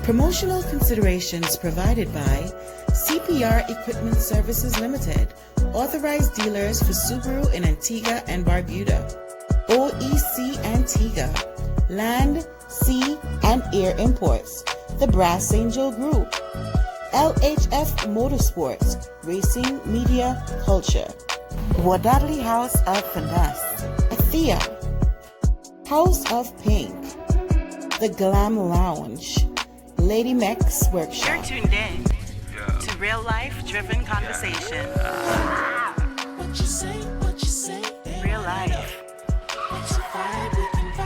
Promotional considerations provided by CPR Equipment Services Limited, authorized dealers for Subaru in Antigua and Barbuda, OEC Antigua, Land, Sea, and Air Imports, the Brass Angel Group, LHF Motorsports, Racing Media Culture, Wadadley House of Finesse, Athea, House of Pink, The Glam Lounge, Lady Mex Workshop. You're tuned in to REALyfe Driven Conversations. Real life.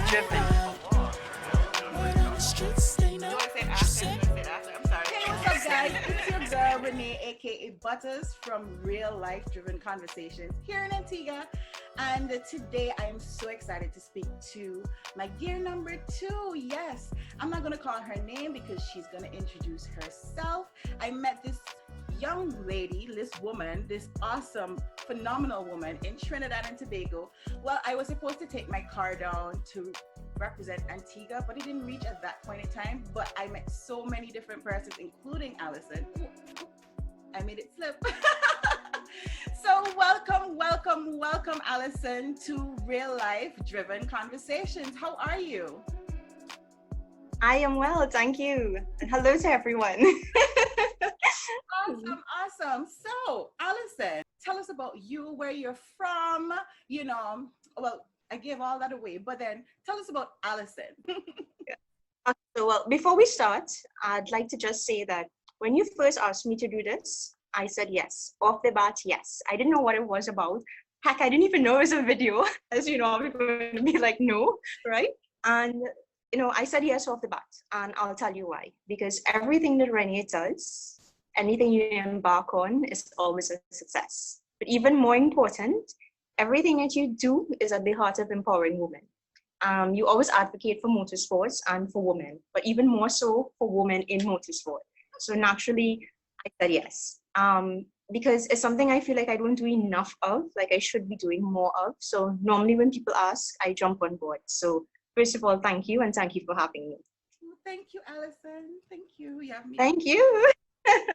Driven. Hey, what's up, guys? It's your girl Renee, aka Buttaz, from REALyfe Driven Conversations here in Antigua. And today I am so excited to speak to my gear number 2. Yes, I'm not going to call her name because she's going to introduce herself. I met this young lady, this woman, this awesome, phenomenal woman in Trinidad and Tobago. Well, I was supposed to take my car down to represent Antigua, but it didn't reach at that point in time. But I met so many different persons, including Allison. Ooh, I made it slip. So welcome, Allison, to REALyfe Driven Conversations. How are you? I am well, thank you. And hello to everyone. Awesome. So, Allison, tell us about you, where you're from. Well, I gave all that away, but then tell us about Allison. Well, before we start, I'd like to just say that when you first asked me to do this, I said yes. Off the bat, yes. I didn't know what it was about. Heck, I didn't even know it was a video. As you know, I'm going to be like, no, right? And, I said yes off the bat. And I'll tell you why. Because everything that Renée does, anything you embark on is always a success. But even more important, everything that you do is at the heart of empowering women. You always advocate for motorsports and for women, but even more so for women in motorsport. So naturally, I said yes. Because it's something I feel like I don't do enough of, like I should be doing more of. So normally when people ask, I jump on board. So first of all, thank you, and thank you for having me. Well, thank you, Allison. Thank you. Thank you.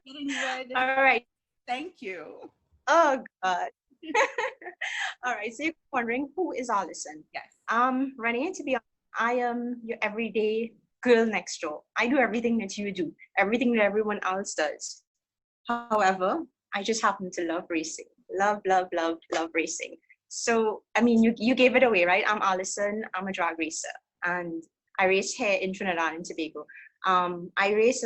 Getting ready. All right. Thank you. Oh, God. All right. So you're wondering, who is Allison? Yes. Renée, to be honest, I am your everyday girl next door. I do everything that you do, everything that everyone else does. However, I just happen to love racing. Love racing. So, I mean, you gave it away, right? I'm Allison. I'm a drag racer. And I race here in Trinidad and Tobago. I race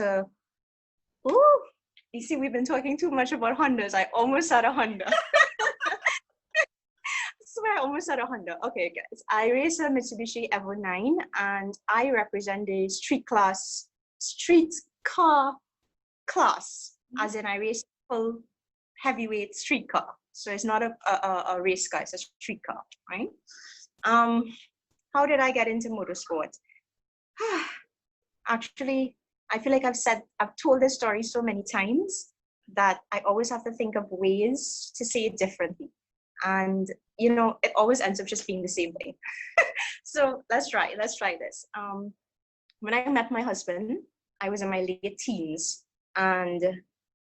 you see, we've been talking too much about Hondas. I almost had a Honda. I swear I almost had a Honda. Okay, guys. I race a Mitsubishi Evo 9 and I represent the street car class. As in I race full heavyweight street car. So it's not a race car, it's a street car, right? How did I get into motorsport? Actually, I feel like I've told this story so many times that I always have to think of ways to say it differently. And, it always ends up just being the same thing. So let's try this. When I met my husband, I was in my late teens and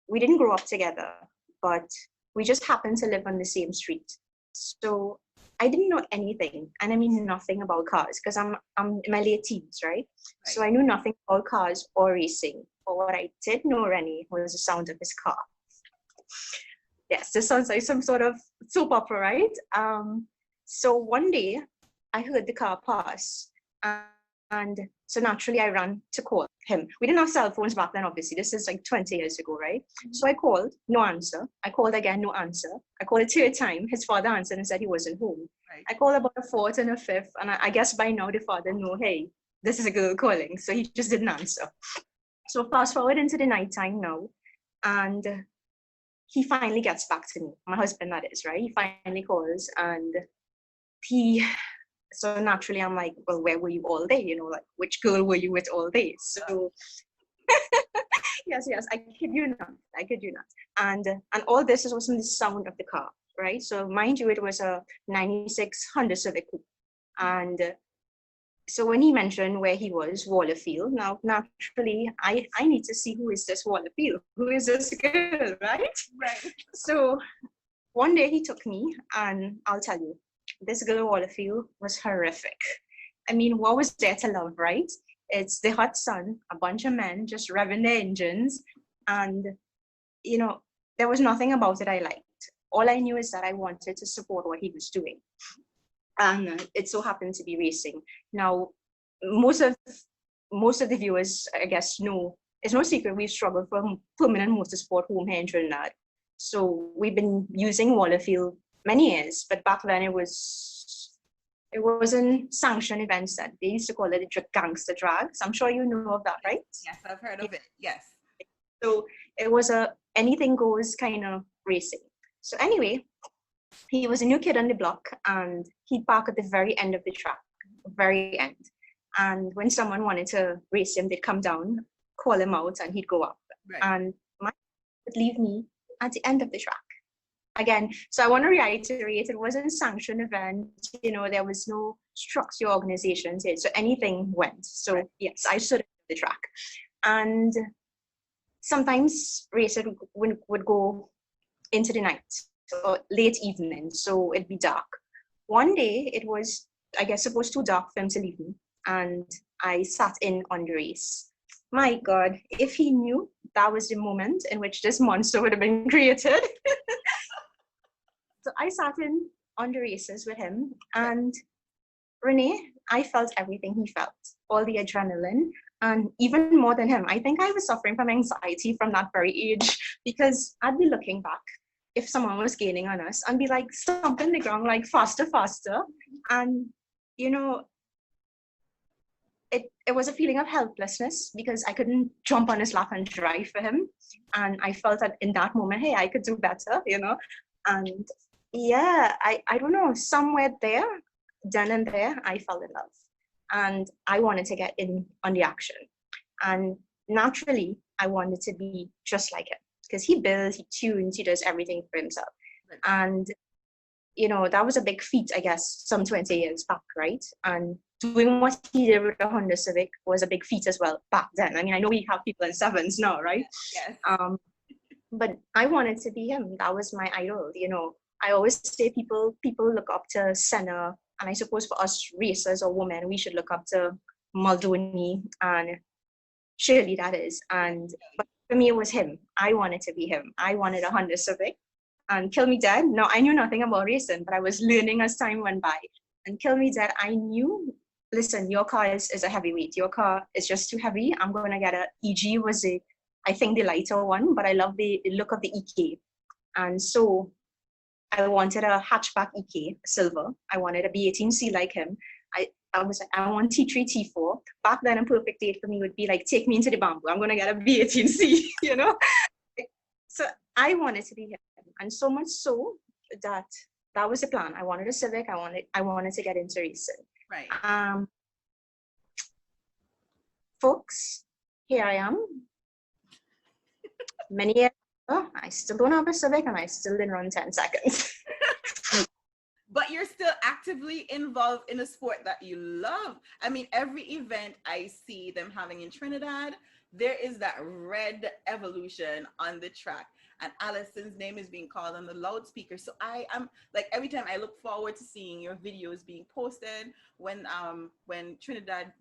we didn't grow up together, but we just happened to live on the same street. So I didn't know anything, and I mean nothing about cars, because I'm in my late teens, right? So I knew nothing about cars or racing. But what I did know, Renée, was the sound of his car. Yes, this sounds like some sort of soap opera, right? So one day I heard the car pass, and so naturally I ran to call him. We didn't have cell phones back then, obviously. This is like 20 years ago, right? Mm-hmm. So I called, no answer. I called again, no answer. I called a third time. His father answered and said he wasn't home. Right. I called about a fourth and a fifth, and I guess by now the father knew, hey, this is a girl calling. So he just didn't answer. So fast forward into the nighttime now, and he finally gets back to me. My husband, that is, right? He finally calls, and so naturally I'm like, well, where were you all day? Like, which girl were you with all day? So yes, I kid you not. And all this was from the sound of the car, right? So mind you, it was a 96 Honda Civic Coupe. And So when he mentioned where he was, Wallerfield, now naturally I need to see who is this Wallerfield, who is this girl, right? Right. So one day he took me, and I'll tell you, this girl Wallerfield was horrific. I mean, what was there to love, right? It's the hot sun, a bunch of men just revving their engines, and you know, there was nothing about it I liked. All I knew is that I wanted to support what he was doing. And it so happened to be racing. Now, most of the viewers, I guess, know it's no secret we've struggled for permanent motorsport home here in Trinidad. So we've been using Wallerfield many years, but back then it wasn't sanctioned events that they used to call it gangster drags. I'm sure you know of that, right? Yes, I've heard of it. Yes. So it was a anything goes kind of racing. So anyway, he was a new kid on the block, and he'd park at the very end of the track, very end. And when someone wanted to race him, they'd come down, call him out, and he'd go up. Right. And my would leave me at the end of the track. Again, so I want to reiterate, it wasn't a sanctioned event, there was no structure organizations here, so anything went. So yes, I stood at the track. And sometimes races would go into the night or late evening, so it'd be dark. One day it was, I guess, supposed too dark for him to leave me, and I sat in on the race. My God, if he knew that was the moment in which this monster would have been created. So I sat in on the races with him, and Renée, I felt everything he felt, all the adrenaline, and even more than him, I think I was suffering from anxiety from that very age, because I'd be looking back if someone was gaining on us and be like stomping the ground like faster, faster. And, it was a feeling of helplessness because I couldn't jump on his lap and drive for him. And I felt that in that moment, hey, I could do better, And yeah, I don't know, somewhere there, then and there, I fell in love. And I wanted to get in on the action. And naturally, I wanted to be just like him because he builds, he tunes, he does everything for himself. Right. And, that was a big feat, I guess, some 20 years back, right? And doing what he did with the Honda Civic was a big feat as well back then. I mean, I know we have people in sevens now, right? Yes. But I wanted to be him. That was my idol, I always say people look up to Senna, and I suppose for us racers or women, we should look up to Maldoni, and surely that is. But for me, it was him. I wanted to be him. I wanted a Honda Civic. And Kill Me Dead, no, I knew nothing about racing, but I was learning as time went by. And Kill Me Dead, I knew, listen, your car is a heavyweight. Your car is just too heavy. I'm going to get a EG was I think the lighter one, but I love the look of the EK. And so I wanted a hatchback EK, silver. I wanted a B18C like him. I was like, I want T3, T4. Back then, a perfect date for me would be like, take me into the bamboo. I'm going to get a B18C, So I wanted to be him. And so much so that was the plan. I wanted a Civic. I wanted to get into racing. Right. Folks, here I am. Many years ago, I still don't have a Civic, and I still didn't run 10 seconds. But you're still actively involved in a sport that you love. I mean, every event I see them having in Trinidad, there is that red evolution on the track. And Allison's name is being called on the loudspeaker. So I am like, every time I look forward to seeing your videos being posted when Trinidad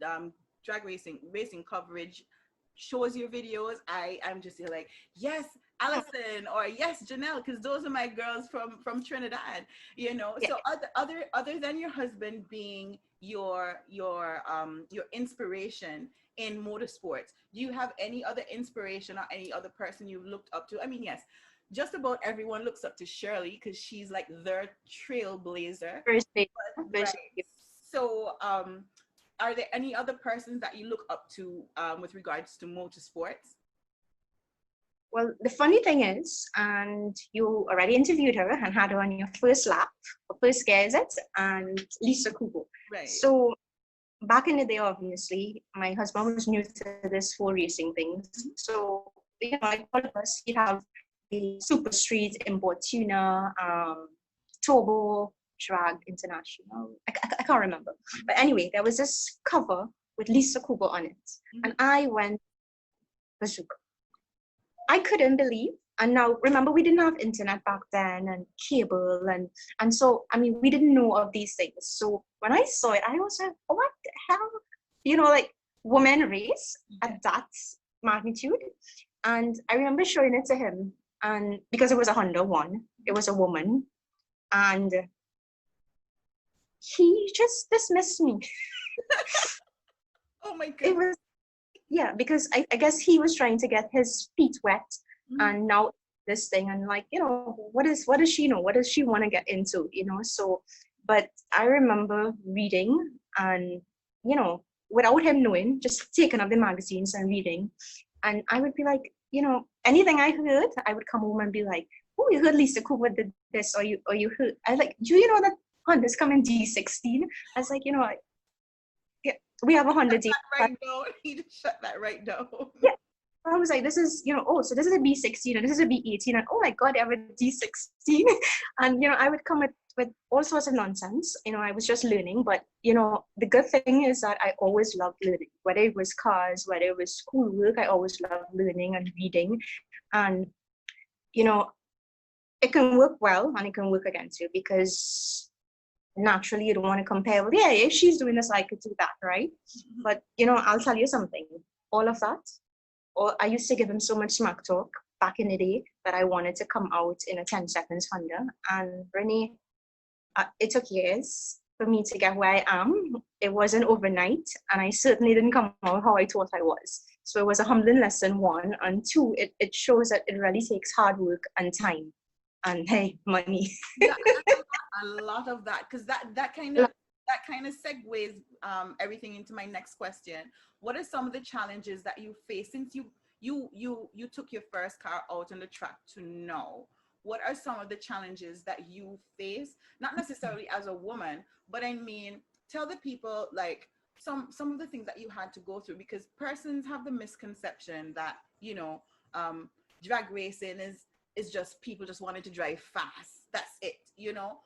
drag racing coverage shows your videos, I'm just like, yes, Allison, or yes, Janelle, because those are my girls from Trinidad, Yeah. So other than your husband being your inspiration in motorsports, do you have any other inspiration or any other person you've looked up to? I mean, yes, just about everyone looks up to Shirley because she's like their trailblazer. Right. So are there any other persons that you look up to with regards to motorsports? Well, the funny thing is, and you already interviewed her and had her on your first lap, or first scare, is it? And Lisa Kubo. Right. So back in the day, obviously, my husband was new to this whole racing thing. So, like all of us, he'd have the Super Street, Import Tuner, Turbo, Drag International. I can't remember. But anyway, there was this cover with Lisa Kugel on it. And I went bazooka. I couldn't believe. And now, remember, we didn't have internet back then and cable. And so, I mean, we didn't know of these things. So when I saw it, I was like, what the hell? You know, like woman race at that magnitude. And I remember showing it to him. And because it was a Honda one, it was a woman. And he just dismissed me. Oh my God. It was, yeah, because I guess he was trying to get his feet wet. And now this thing, and like, you know, what does she know? What does she want to get into? You know, so, but I remember reading and, you know, without him knowing, just taking up the magazines and reading. And I would be like, you know, anything I heard, I would come home and be like, oh, you heard Lisa Cooper did this, or you heard, I like, do you know that Honda's coming D16? I was like, you know, yeah, we have a Honda D. Right now, he just shut that right down. Yeah. I was like, this is, you know, oh, so this is a B16 and this is a B18, and oh my God, I have a D16. And, you know, I would come with all sorts of nonsense. You know, I was just learning. But, you know, the good thing is that I always loved learning, whether it was cars, whether it was schoolwork, I always loved learning and reading. And, you know, it can work well and it can work against you, because naturally you don't want to compare with, yeah, if she's doing this, I could do that, right? But, you know, I'll tell you something, all of that, or I used to give him so much smack talk back in the day that I wanted to come out in a 10 seconds Honda. And Renée, it took years for me to get where I am. It wasn't overnight, and I certainly didn't come out how I thought I was. So it was a humbling lesson, one, and two, it shows that it really takes hard work and time and, hey, money. Yeah, a lot of that, because that kind of segues everything into my next question. What are some of the challenges that you face since you took your first car out on the track to now? What are some of the challenges that you face, not necessarily as a woman, but I mean, tell the people like some of the things that you had to go through, because persons have the misconception that, you know, drag racing is just people just wanting to drive fast. That's it, you know.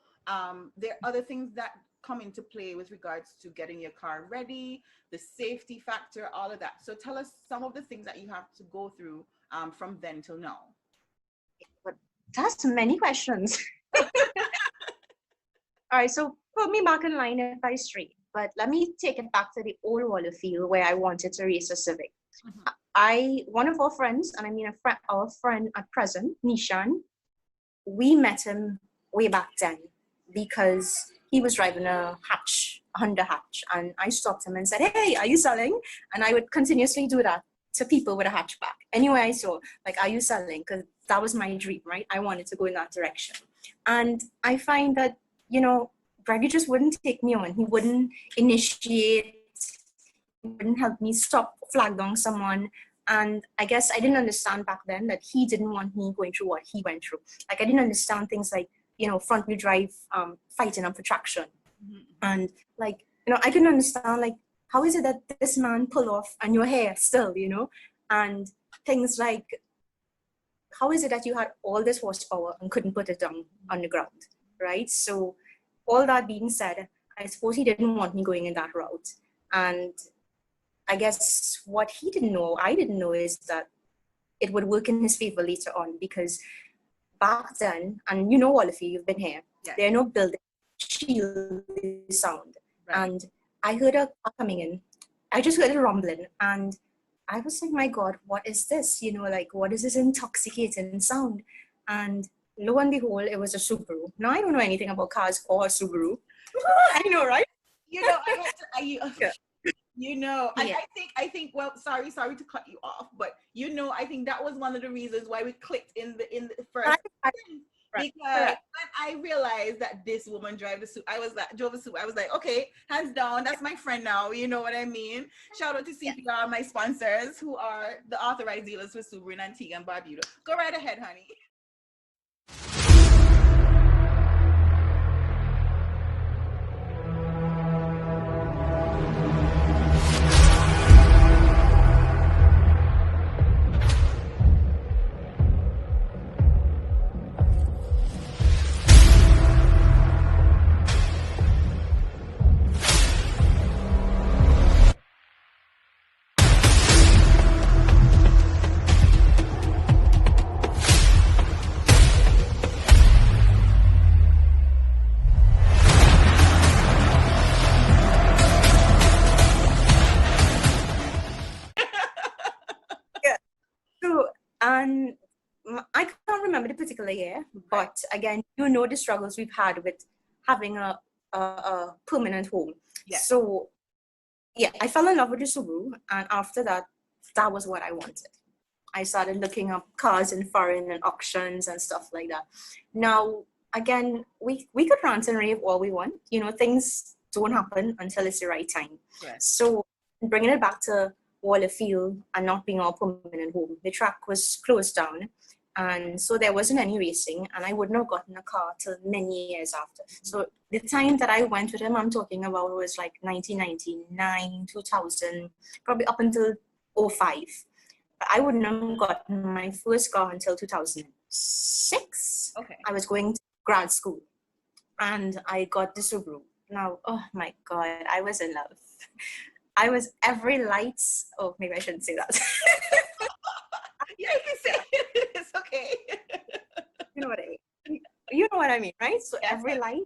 There are other things that come into play with regards to getting your car ready, the safety factor, all of that. So tell us some of the things that you have to go through from then till now. But that's many questions. All right, so put me back in line if I stray. But let me take it back to the old roller field where I wanted to race a Civic. One of our friends, and I mean our friend at present, Nishan, we met him way back then because he was driving a Honda hatch, and I stopped him and said, hey, are you selling? And I would continuously do that to people with a hatchback. Anyway, I saw, like, are you selling? Because that was my dream, right? I wanted to go in that direction. And I find that, you know, Greggy just wouldn't take me on. He wouldn't initiate, he wouldn't help me stop, flag down someone. And I guess I didn't understand back then that he didn't want me going through what he went through. Like, I didn't understand things like, you know, front wheel drive, fighting up for traction. And like, you know, I couldn't understand, like, how is it that this man pull off and your hair still, you know? And things like, how is it that you had all this horsepower and couldn't put it down on the ground, right? So all that being said, I suppose he didn't want me going in that route. And I guess what he didn't know, I didn't know, is that it would work in his favor later on, because back then, and you know, all of you, you've been here, there are no buildings shield the sound. Right. And I heard a car coming in. I just heard a rumbling, and I was like, my God, what is this? You know, like, what is this intoxicating sound? And lo and behold, it was a Subaru. Now, I don't know anything about cars or a Subaru. I know, right? You know, you know, yeah. I think, well, sorry to cut you off, but you know, I think that was one of the reasons why we clicked in the first because when I realized that this woman drove a Subaru, I was like, okay, hands down, that's my friend now. You know what I mean? Shout out to CPR, my sponsors, who are the authorized dealers for Subaru in Antigua and Barbuda. Go right ahead, honey. And I can't remember the particular year, but again, the struggles we've had with having a permanent home. Yes. So yeah, I fell in love with the Subaru, and after that, that was what I wanted. I started looking up cars in foreign and auctions and stuff like that. Now, again, we could rant and rave all we want. Things don't happen until it's the right time. Yes. So bringing it back to Wallerfield and not being our permanent home, the track was closed down. And so there wasn't any racing, and I wouldn't have gotten a car till many years after. So the time that I went with him, I'm talking about, was like 1999, 2000, probably up until 05. But I wouldn't have gotten my first car until 2006. Okay. I was going to grad school, and I got the Subaru. Now, oh my God, I was in love. I was every lights. Oh, maybe I shouldn't say that. Yeah, you can say it. It's okay. You know what I mean? You know what I mean, right? So Yes. every light.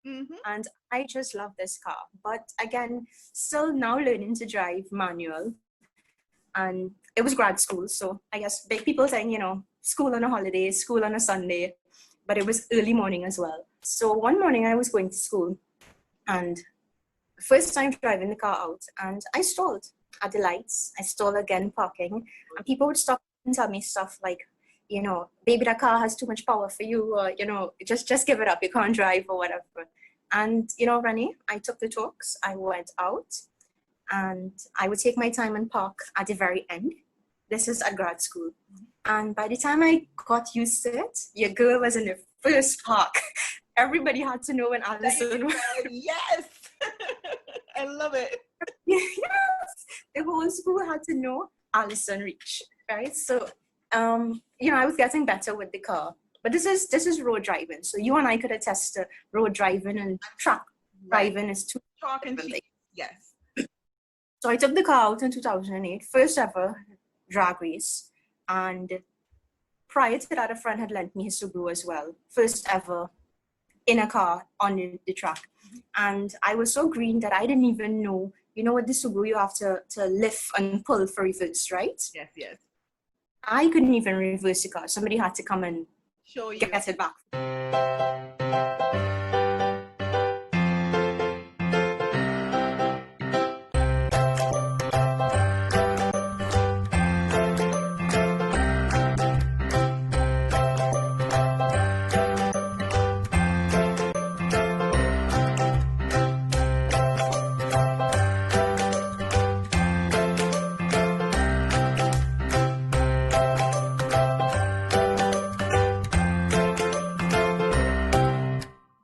And I just love this car. But again, still now learning to drive manual. And it was grad school. So I guess big people saying, school on a holiday, school on a Sunday. But it was early morning as well. So one morning I was going to school, and first time driving the car out, and I stalled at the lights. I stalled again parking, and people would stop and tell me stuff like, baby, that car has too much power for you, or, just give it up, you can't drive, or whatever. And, Renée, I took the talks, I went out, and I would take my time and park at the very end. This is at grad school. And by the time I got used to it, your girl was in the first park. Everybody had to know when Allison was. Yes. I love it. Yes. The whole school had to know Allison reached, right? So, I was getting better with the car. But this is road driving. So you and I could attest to road driving and track driving is two Talking different cheap. things. Yes. So I took the car out in 2008, first ever drag race. And prior to that, a friend had lent me his Subaru as well. First ever in a car on the track. And I was so green that I didn't even know, with the Subaru, you have to lift and pull for reverse, right? Yes, yes. I couldn't even reverse the car. Somebody had to come and Show you. get it back.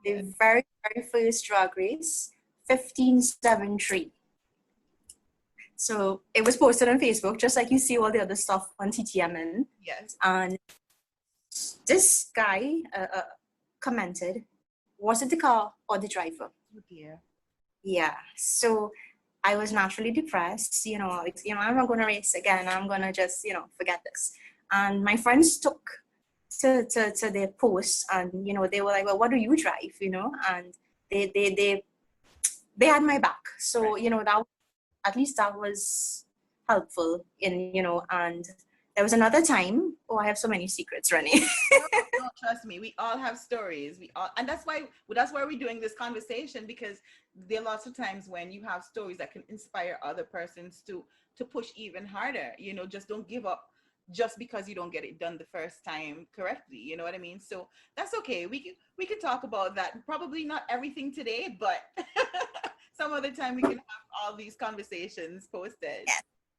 The very, very first drag race, 1573. So it was posted on Facebook, just like you see all the other stuff on TTMN. Yes. And this guy commented, was it the car or the driver? Oh dear. Yeah. So I was naturally depressed. I'm not going to race again. I'm going to just, forget this. And my friends took to their posts, and they were like, well, what do you drive? And they had my back. So that, at least that was helpful and there was another time. Oh, I have so many secrets, Renée. No, trust me, we all have stories. And that's why we're doing this conversation, because there are lots of times when you have stories that can inspire other persons to push even harder. Just don't give up just because you don't get it done the first time correctly. You know what I mean? So that's okay. We can talk about that. Probably not everything today, but some other time we can have all these conversations posted.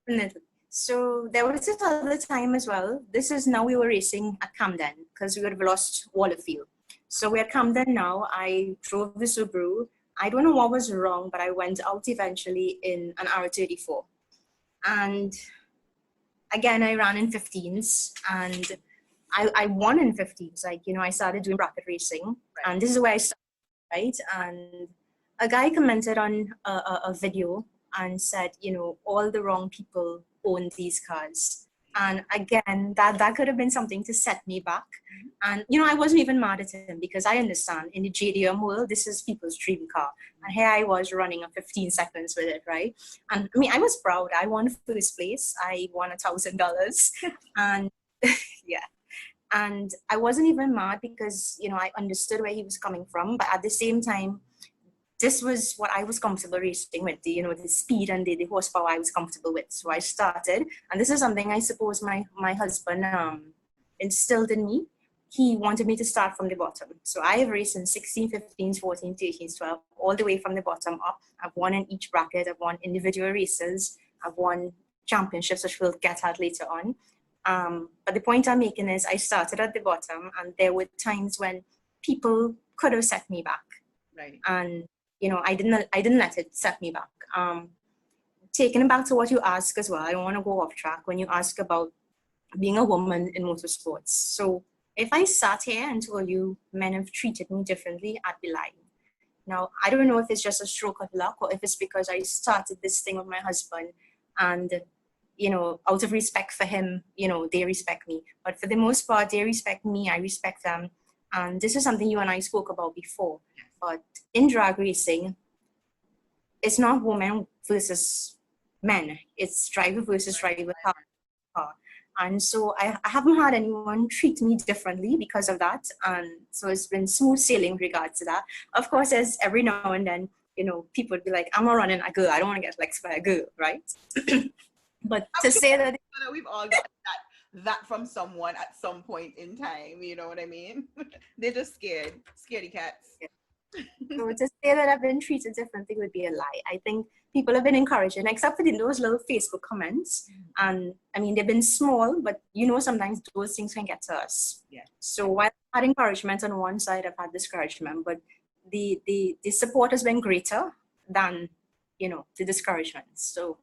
Yeah. So there was this other time as well. This is now we were racing at Camden because we would have lost Wallerfield. So we're at Camden now. I drove the Subaru. I don't know what was wrong, but I went out eventually in an R34. And again, I ran in 15s, and I won in 15s. I started doing bracket racing, right. And this is where I started, right? And a guy commented on a video and said, all the wrong people own these cars. And again, that could have been something to set me back. And, I wasn't even mad at him, because I understand in the JDM world, this is people's dream car. And here I was running a 15 seconds with it, right? And I was proud. I won first place. I won $1,000. And Yeah. And I wasn't even mad because, you know, I understood where he was coming from. But at the same time, this was what I was comfortable racing with, you know, the speed and the horsepower I was comfortable with. So I started, and this is something I suppose my husband instilled in me. He wanted me to start from the bottom. So I have raced in 16, 15, 14, 13, 12, all the way from the bottom up. I've won in each bracket. I've won individual races. I've won championships, which we'll get at later on. But the point I'm making is I started at the bottom, and there were times when people could have set me back. Right. And, you know, I didn't let it set me back. Taking it back to what you asked as well, I don't want to go off track when you ask about being a woman in motorsports. So if I sat here and told you men have treated me differently, I'd be lying. Now, I don't know if it's just a stroke of luck or if it's because I started this thing with my husband and, you know, out of respect for him, you know, they respect me. But for the most part, they respect me, I respect them. And this is something you and I spoke about before. But in drag racing, it's not women versus men. It's driver versus driver car. And so I haven't had anyone treat me differently because of that. And so it's been smooth sailing in regards to that. Of course, as every now and then, you know, people would be like, I'm not running a girl. I don't want to get flexed by a girl, right? But to say that we've all got that from someone at some point in time, you know what I mean? They're just scared, scaredy cats. Yeah. So to say that I've been treated differently would be a lie. I think people have been encouraging, except for those little Facebook comments. And I mean, they've been small, but you know, sometimes those things can get to us. Yeah. So while I've had encouragement on one side, I've had discouragement, but the support has been greater than, you know, the discouragement. So.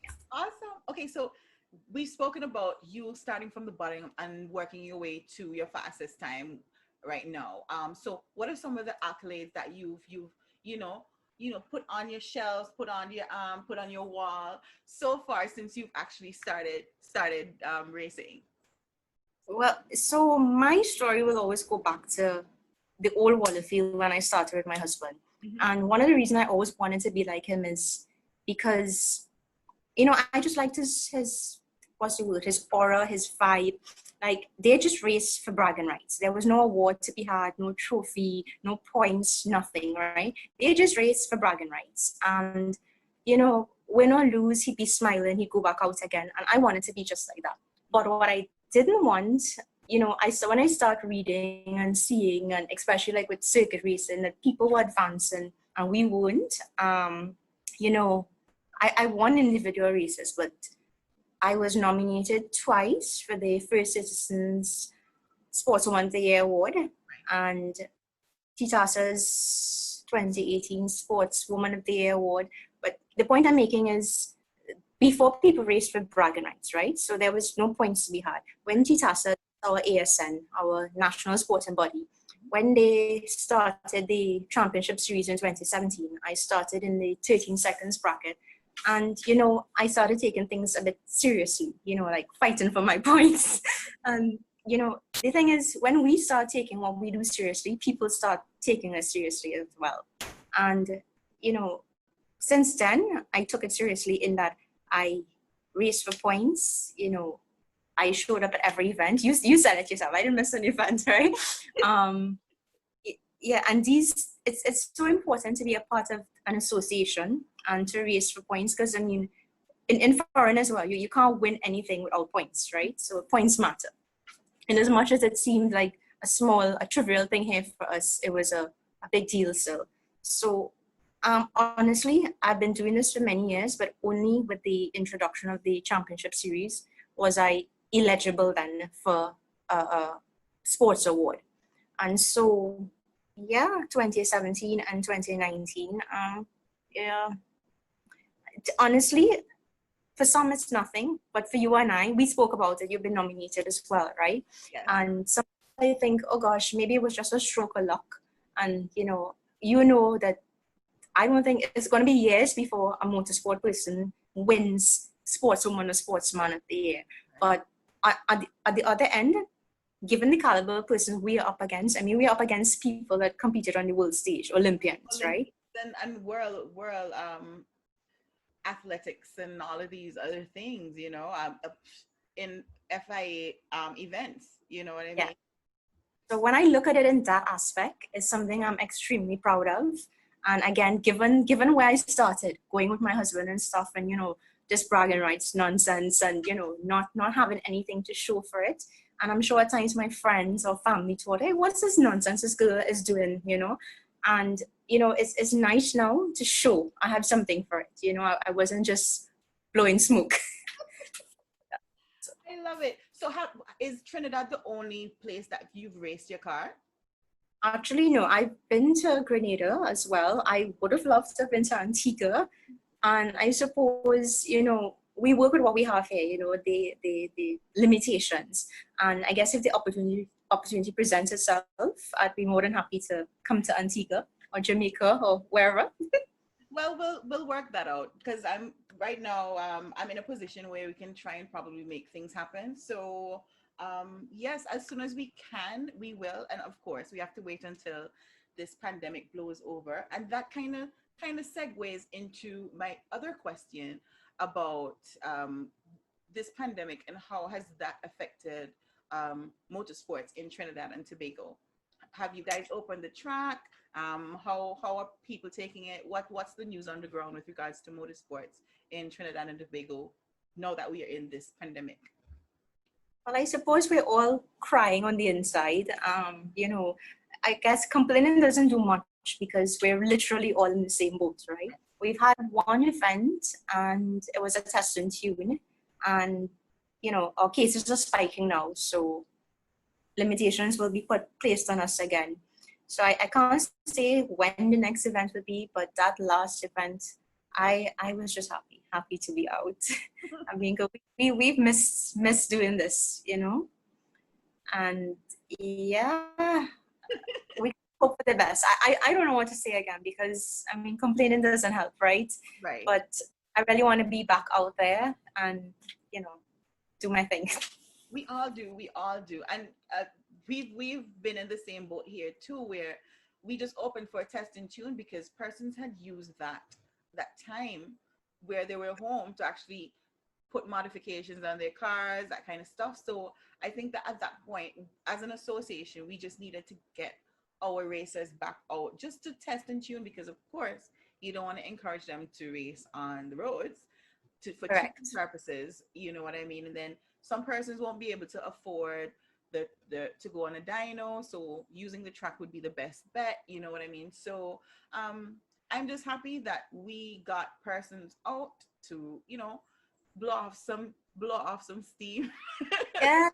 Yeah. Awesome. Okay. So we've spoken about you starting from the bottom and working your way to your fastest time right now. So what are some of the accolades that you've you know put on your shelves, put on your wall so far since you've actually started racing? Well, so my story will always go back to the old Waterfield when I started with my husband. Mm-hmm. And one of the reasons I always wanted to be like him is because, you know, I just liked his what's the word, his aura, his vibe. Like, they just raced for bragging rights. There was no award to be had, no trophy, no points, nothing, right? They just raced for bragging rights. And, you know, win or lose, he'd be smiling, he'd go back out again. And I wanted to be just like that. But what I didn't want, you know, when I start reading and seeing, and especially like with circuit racing, that people were advancing and we weren't, you know, I won individual races, but I was nominated twice for the First Citizens Sportswoman of the Year Award and Titasa's 2018 Sportswoman of the Year Award. But the point I'm making is, before, people raced for bragging rights, right? So there was no points to be had. When Titasa, our ASN, our national sporting body, when they started the championship series in 2017, I started in the 13 seconds bracket. And, you know, I started taking things a bit seriously, you know, like fighting for my points. And, you know, the thing is, when we start taking what we do seriously, people start taking us seriously as well. And, you know, since then, I took it seriously in that I raced for points, you know, I showed up at every event. You said it yourself, I didn't miss an event, right? Yeah, and it's so important to be a part of an association and to race for points, because I mean, in foreign as well, you can't win anything without points, right? So points matter. And as much as it seemed like a trivial thing here for us, it was a big deal still. So honestly, I've been doing this for many years, but only with the introduction of the championship series was I eligible then for a sports award. And so, yeah, 2017 and 2019, yeah, honestly, for some it's nothing, but for you and I, we spoke about it, you've been nominated as well, right? Yes. And some I think, oh gosh, maybe it was just a stroke of luck. And you know that I don't think it's going to be years before a motorsport person wins Sportswoman or Sportsman of the Year. But at the other end, given the caliber of person we are up against, I mean, we are up against people that competed on the world stage, Olympians, right? And world athletics and all of these other things, you know, in FIA events. You know what I Yeah. mean? So when I look at it in that aspect, it's something I'm extremely proud of. And again, given where I started, going with my husband and stuff, and just bragging rights nonsense, and not having anything to show for it. And I'm sure at times my friends or family thought, hey, what's this nonsense this girl is doing, And it's nice now to show I have something for it. I wasn't just blowing smoke. I love it. So how is Trinidad the only place that you've raced your car? Actually, no, I've been to Grenada as well. I would have loved to have been to Antigua. And I suppose, we work with what we have here, the limitations. And I guess if the opportunity presents itself, I'd be more than happy to come to Antigua or Jamaica or wherever. Well, we'll work that out, because I'm right now, I'm in a position where we can try and probably make things happen. So yes, as soon as we can, we will. And of course, we have to wait until this pandemic blows over. And that kind of segues into my other question about this pandemic and how has that affected motorsports in Trinidad and Tobago. Have you guys opened the track? How are people taking it? What's the news on the ground with regards to motorsports in Trinidad and Tobago now that we are in this pandemic? Well, I suppose we're all crying on the inside. I guess complaining doesn't do much because we're literally all in the same boat, right? We've had one event and it was a test and tune, and our cases are spiking now, so limitations will be placed on us again. So I can't say when the next event will be, but that last event, I was just happy to be out. I mean, we've missed doing this, and yeah, we hope for the best. I don't know what to say again, because I mean, complaining doesn't help, right? Right. But I really want to be back out there and do my thing. We all do, and we've been in the same boat here too, where we just opened for a test and tune because persons had used that time where they were home to actually put modifications on their cars, that kind of stuff. So I think that at that point, as an association, we just needed to get our racers back out just to test and tune, because of course you don't want to encourage them to race on the roads for tuning purposes, you know what I mean? And then some persons won't be able to afford the to go on a dyno, so using the track would be the best bet, you know what I mean? So I'm just happy that we got persons out to blow off some steam. Yeah.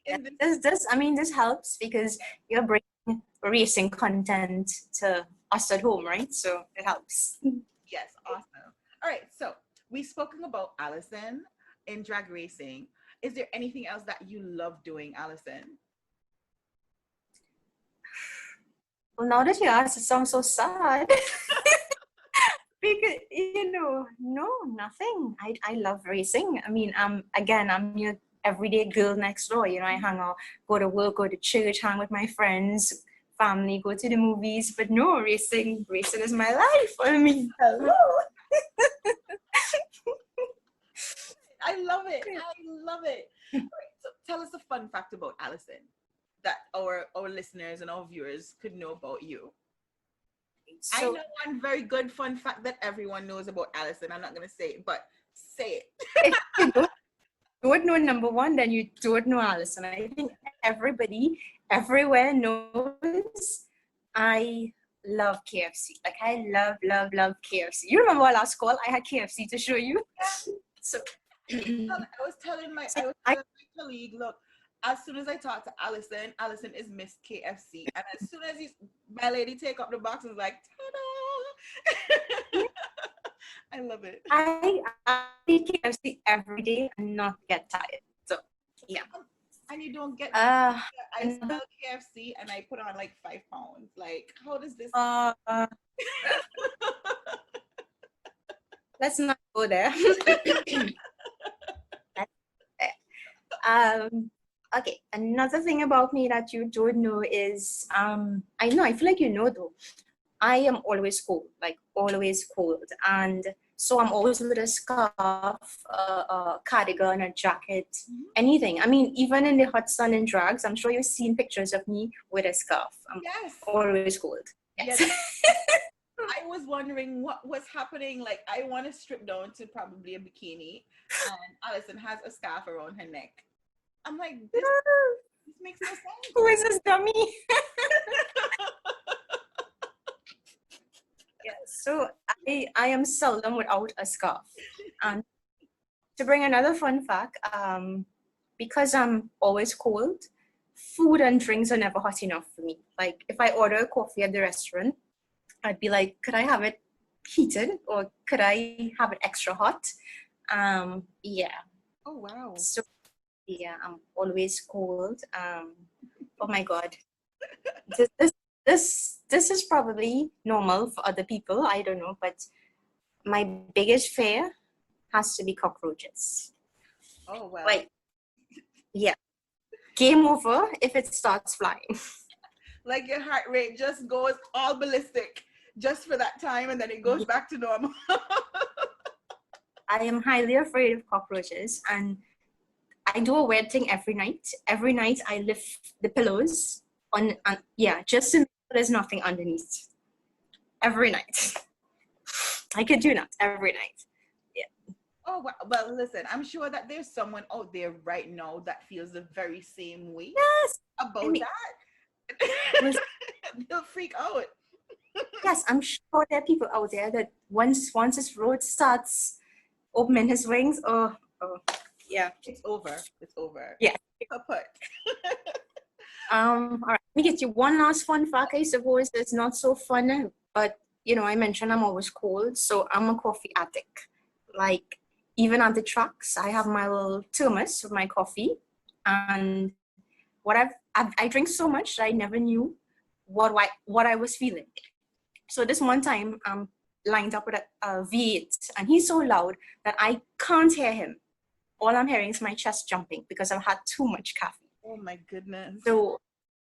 This helps because you're bringing racing content to us at home, right? So it helps. Yes, awesome. All right, so we've spoken about Allison in drag racing. Is there anything else that you love doing, Allison? Well, now that you asked, it sounds so sad. Because no, nothing. I love racing. I mean, I'm your everyday girl next door. I hang out, go to work, go to church, hang with my friends, family, go to the movies. But no, racing is my life. I mean, hello. I love it. All right, so tell us a fun fact about Allison that our listeners and our viewers could know about you. So, I know one very good fun fact that everyone knows about Allison. I'm not going to say it, but say it. If you don't know number one, then you don't know Allison. I think everybody everywhere knows I love KFC. Like, I love KFC. You remember our last call? I had KFC to show you. So I was telling my colleague, look, as soon as I talk to Allison is Miss KFC. And as soon as my lady take up the box and was like, ta-da! I love it. I eat KFC every day and not get tired. So, yeah. And you don't get I smell KFC and I put on like 5 pounds. Like, how does this let's not go there. Okay, another thing about me that you don't know is I feel like though, I am always cold, like always cold. And So I'm always with a scarf, a cardigan, a jacket, anything. I mean, even in the hot sun and drags, I'm sure you've seen pictures of me with a scarf. I'm always cold. Yes. I was wondering what was happening. Like, I want to strip down to probably a bikini, and Allison has a scarf around her neck. I'm like, this makes no sense. Who is this dummy? So I am seldom without a scarf. And to bring another fun fact, because I'm always cold, food and drinks are never hot enough for me. Like, if I order a coffee at the restaurant, I'd be like, could I have it heated or could I have it extra hot? Yeah. Oh, wow. So yeah, I'm always cold. Oh my God. This is probably normal for other people. I don't know, but my biggest fear has to be cockroaches. Oh, wow. Like, yeah. Game over if it starts flying. Like, your heart rate just goes all ballistic just for that time, and then it goes back to normal. I am highly afraid of cockroaches, and I do a weird thing every night. Every night I lift the pillows on just to make sure there's nothing underneath. Every night. I could do that every night. Yeah. Oh, well, listen, I'm sure that there's someone out there right now that feels the very same way about that. They'll freak out. Yes, I'm sure there are people out there that once this road starts opening his wings, yeah. It's over. It's over. Yeah. Kaput. All right, let me get you one last fun fact. I suppose it's not so fun, but I mentioned I'm always cold, so I'm a coffee addict. Like, even on the tracks, I have my little thermos with my coffee, and I drink so much that I never knew what I was feeling. So this one time, I'm lined up with a V8, and he's so loud that I can't hear him. All I'm hearing is my chest jumping because I've had too much coffee. Oh my goodness. So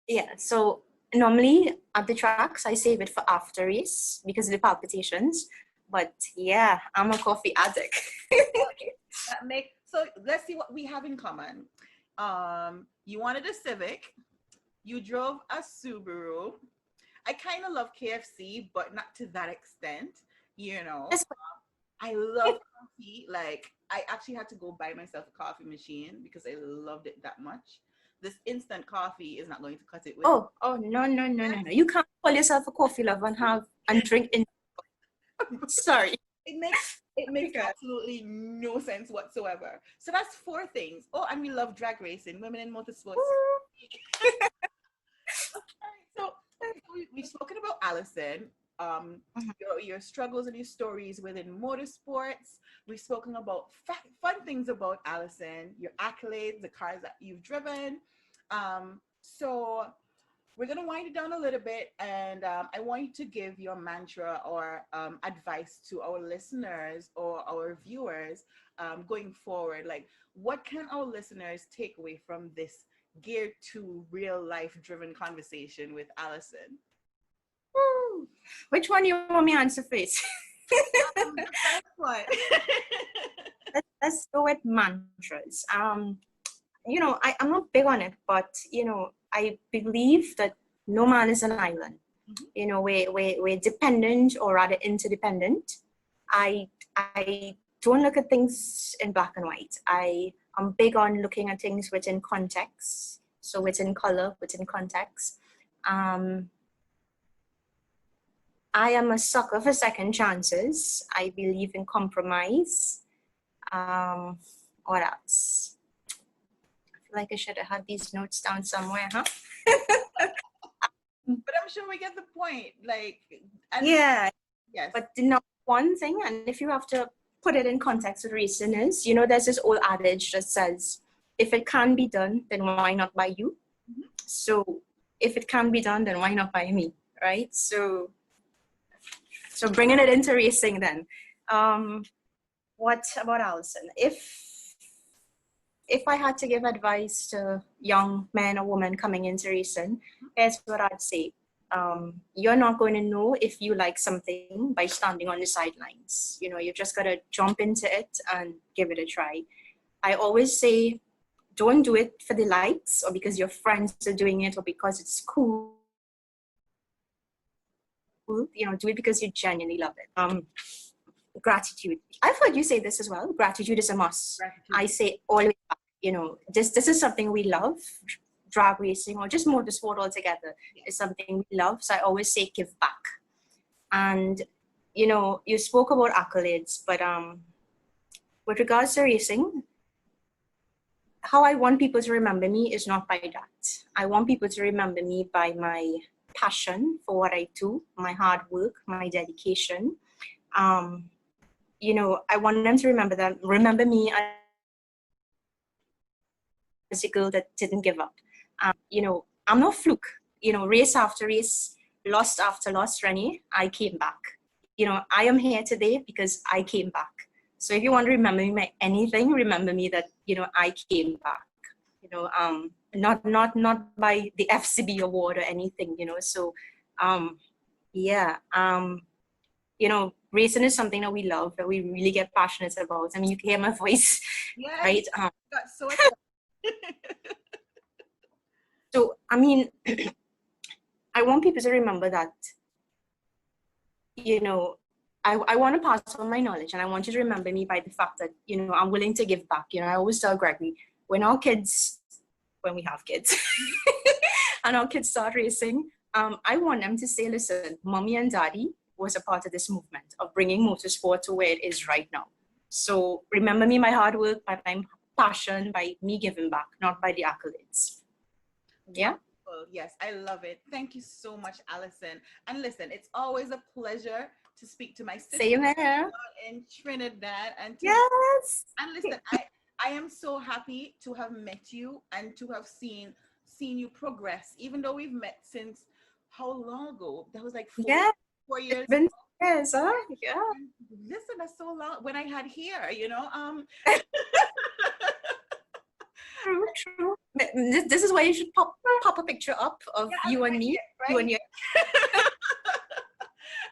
yeah, so normally at the tracks, I save it for after race because of the palpitations. But yeah, I'm a coffee addict. So let's see what we have in common. You wanted a Civic. You drove a Subaru. I kind of love KFC, but not to that extent. I love coffee. Like, I actually had to go buy myself a coffee machine because I loved it that much. This instant coffee is not going to cut it with. Oh no. You can't call yourself a coffee lover and drink in. Sorry. It makes absolutely no sense whatsoever. So that's 4 things. Oh, and we love drag racing, women in motorsports. So we've spoken about Allison, your struggles and your stories within motorsports. We've spoken about fun things about Allison, your accolades, the cars that you've driven. So we're going to wind it down a little bit, and I want you to give your mantra or advice to our listeners or our viewers going forward. Like, what can our listeners take away from this geared to real life driven conversation with Allison? Woo. Which one do you want me to answer first? The first one. Let's go with mantras. I'm not big on it, but I believe that no man is an island. We're dependent, or rather interdependent. I don't look at things in black and white. I'm big on looking at things within context. So within color, within context. I am a sucker for second chances. I believe in compromise. What else? I feel like I should have had these notes down somewhere, huh? But I'm sure we get the point. Like, yeah. Yes. But the number one thing, and if you have to put it in context with reason, is, there's this old adage that says, if it can be done, then why not by you? Mm-hmm. So if it can be done, then why not by me, right? So bringing it into racing then. What about Allison? If I had to give advice to young men or women coming into racing, here's what I'd say. You're not going to know if you like something by standing on the sidelines. You know, you just got to jump into it and give it a try. I always say, don't do it for the likes or because your friends are doing it or because it's cool. You know, do it because you genuinely love it. Gratitude. I've heard you say this as well. Gratitude is a must. Gratitude. I say always, you know, this is something we love. Drag racing or just motorsport altogether is something we love. So I always say give back. And, you know, you spoke about accolades, but with regards to racing, how I want people to remember me is not by that. I want people to remember me by my passion for what I do, my hard work, my dedication. You know, I want them to remember me as a girl that didn't give up. You know, I'm no fluke. You know, race after race, loss after loss, Renée, I came back. You know, I am here today because I came back. So if you want to remember me by anything, remember me that, you know, I came back. You know, not by the FCB award or anything, you know. So, yeah, you know, racing is something that we love, that we really get passionate about. I mean, you can hear my voice, yes, right? That's so exciting. So, I mean, I want people to remember that, you know, I want to pass on my knowledge, and I want you to remember me by the fact that, you know, I'm willing to give back. You know, I always tell Gregory, when we have kids, and our kids start racing, I want them to say, listen, mommy and daddy was a part of this movement of bringing motorsport to where it is right now. So remember me, my hard work, by my passion, by me giving back, not by the accolades. Yeah. Yes, I love it. Thank you so much, Allison. And listen, it's always a pleasure to speak to my sister. Same here. In Trinidad. And yes. And listen, I am so happy to have met you and to have seen you progress, even though we've met since how long ago? That was like 4 years. It's been years, huh? Yeah. Listen, that's so long. When I had hair, you know. True. This is why you should pop a picture up of you and me, right? You and you.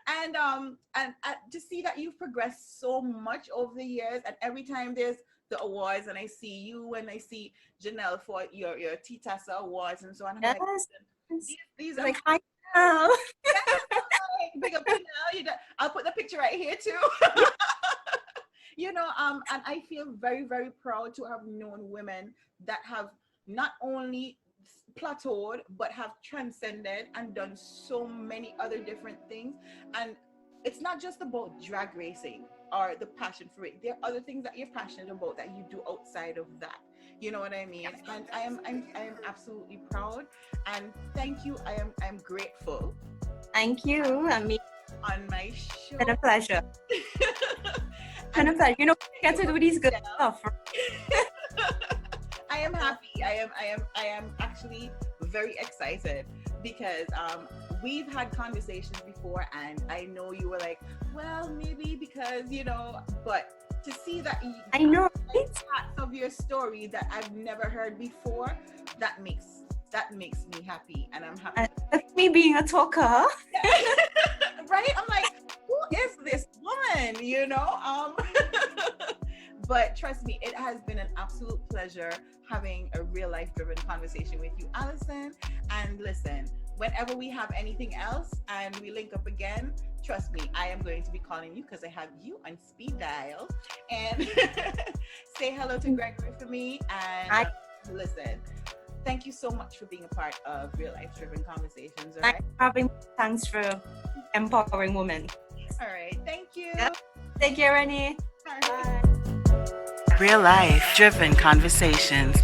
And to see that you've progressed so much over the years, and every time there's the awards, and I see you and I see Janelle for your TTASA awards and so on. I'm yes. Like, these are like hi now. Big up Janelle. I'll put the picture right here too. You know, and I feel very, very proud to have known women that have not only plateaued, but have transcended and done so many other different things. And it's not just about drag racing or the passion for it. There are other things that you're passionate about that you do outside of that. You know what I mean? And I am absolutely proud. And thank you. I'm grateful. Thank you. I mean, on my show. It's been a pleasure. And a pleasure. You know, we get to do these good stuff. I am happy. I am actually very excited because we've had conversations before, and I know you were like, well, maybe because, you know, but to see that I know parts of your story that I've never heard before, that makes me happy, and I'm happy. Me being a talker. Right? I'm like, who is this woman? You know? But trust me, it has been an absolute pleasure having a real life driven conversation with you, Allison. And listen, whenever we have anything else and we link up again, trust me, I am going to be calling you because I have you on speed dial. And say hello to Gregory for me. And listen, thank you so much for being a part of Real Life Driven Conversations. All right? Thanks for empowering women. All right. Thank you. Yeah. Take care, Renée. Bye. Real Life Driven Conversations.